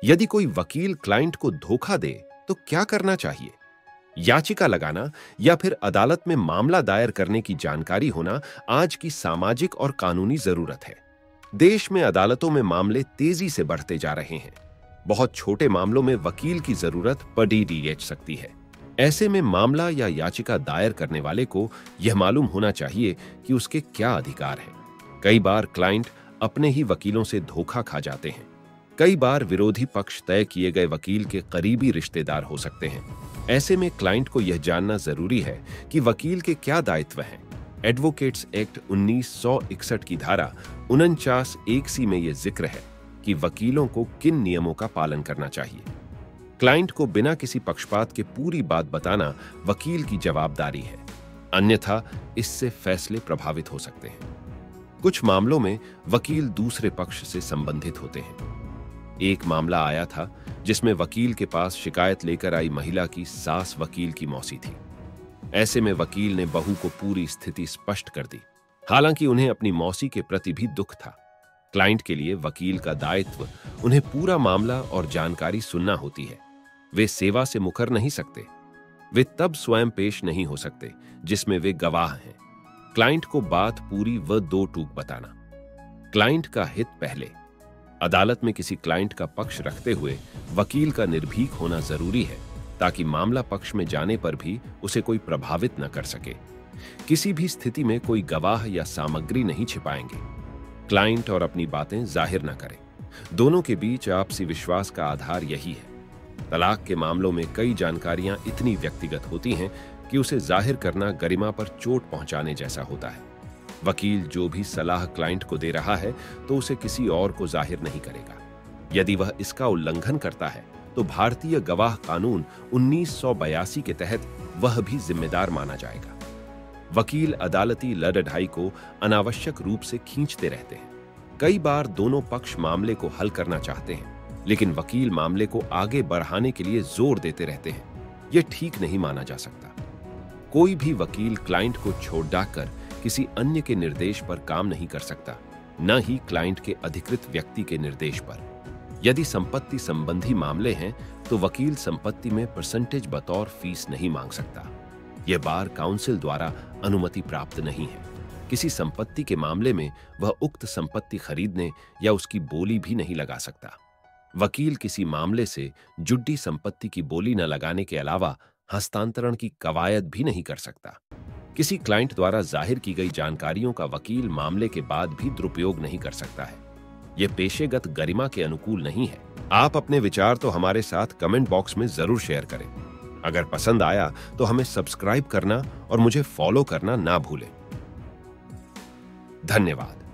यदि कोई वकील क्लाइंट को धोखा दे तो क्या करना चाहिए? याचिका लगाना या फिर अदालत में मामला दायर करने की जानकारी होना आज की सामाजिक और कानूनी जरूरत है। देश में अदालतों में मामले तेजी से बढ़ते जा रहे हैं। बहुत छोटे मामलों में वकील की जरूरत पड़ी सकती है। ऐसे में मामला या याचिका दायर करने वाले को यह मालूम होना चाहिए कि उसके क्या अधिकार हैं। कई बार क्लाइंट अपने ही वकीलों से धोखा खा जाते हैं। कई बार विरोधी पक्ष तय किए गए वकील के करीबी रिश्तेदार हो सकते हैं। ऐसे में क्लाइंट को यह जानना जरूरी है कि वकील के क्या दायित्व हैं। एडवोकेट्स एक्ट 1961 की धारा 49(1) में यह जिक्र है कि वकीलों को किन नियमों का पालन करना चाहिए। क्लाइंट को बिना किसी पक्षपात के पूरी बात बताना वकील की जवाबदारी है, अन्यथा इससे फैसले प्रभावित हो सकते हैं। कुछ मामलों में वकील दूसरे पक्ष से संबंधित होते हैं। एक मामला आया था जिसमें वकील के पास शिकायत लेकर आई महिला की सास वकील की मौसी थी। ऐसे में वकील ने बहू को पूरी स्थिति स्पष्ट कर दी, हालांकि उन्हें अपनी मौसी के प्रति भी दुख था। क्लाइंट के लिए वकील का दायित्व उन्हें पूरा मामला और जानकारी सुनना होती है। वे सेवा से मुकर नहीं सकते। वे तब स्वयं पेश नहीं हो सकते जिसमें वे गवाह हैं। क्लाइंट को बात पूरी व दो टूक बताना। क्लाइंट का हित पहले। अदालत में किसी क्लाइंट का पक्ष रखते हुए वकील का निर्भीक होना जरूरी है, ताकि मामला पक्ष में जाने पर भी उसे कोई प्रभावित न कर सके। किसी भी स्थिति में कोई गवाह या सामग्री नहीं छिपाएंगे। क्लाइंट और अपनी बातें जाहिर न करें। दोनों के बीच आपसी विश्वास का आधार यही है। तलाक के मामलों में कई जानकारियां इतनी व्यक्तिगत होती हैं कि उसे जाहिर करना गरिमा पर चोट पहुंचाने जैसा होता है। वकील जो भी सलाह क्लाइंट को दे रहा है तो उसे किसी और को जाहिर नहीं करेगा। यदि वह इसका उल्लंघन करता है तो भारतीय गवाह कानून 1982 के तहत वह भी जिम्मेदार माना जाएगा। वकील अदालती लड़ाई को अनावश्यक रूप से खींचते रहते हैं। कई बार दोनों पक्ष मामले को हल करना चाहते हैं, लेकिन वकील मामले को आगे बढ़ाने के लिए जोर देते रहते हैं। यह ठीक नहीं माना जा सकता। कोई भी वकील क्लाइंट को छोड़ डालकर किसी अन्य के निर्देश पर काम नहीं कर सकता, न ही क्लाइंट के अधिकृत व्यक्ति के निर्देश पर। यदि संपत्ति संबंधी मामले हैं तो वकील संपत्ति में परसेंटेज बतौर फीस नहीं मांग सकता। यह बार काउंसिल द्वारा अनुमति प्राप्त नहीं है। किसी संपत्ति के मामले में वह उक्त संपत्ति खरीदने या उसकी बोली भी नहीं लगा सकता। वकील किसी मामले से जुड्डी संपत्ति की बोली न लगाने के अलावा हस्तांतरण की कवायद भी नहीं कर सकता। किसी क्लाइंट द्वारा जाहिर की गई जानकारियों का वकील मामले के बाद भी दुरुपयोग नहीं कर सकता है। यह पेशेगत गरिमा के अनुकूल नहीं है। आप अपने विचार तो हमारे साथ कमेंट बॉक्स में जरूर शेयर करें। अगर पसंद आया तो हमें सब्सक्राइब करना और मुझे फॉलो करना ना भूलें। धन्यवाद।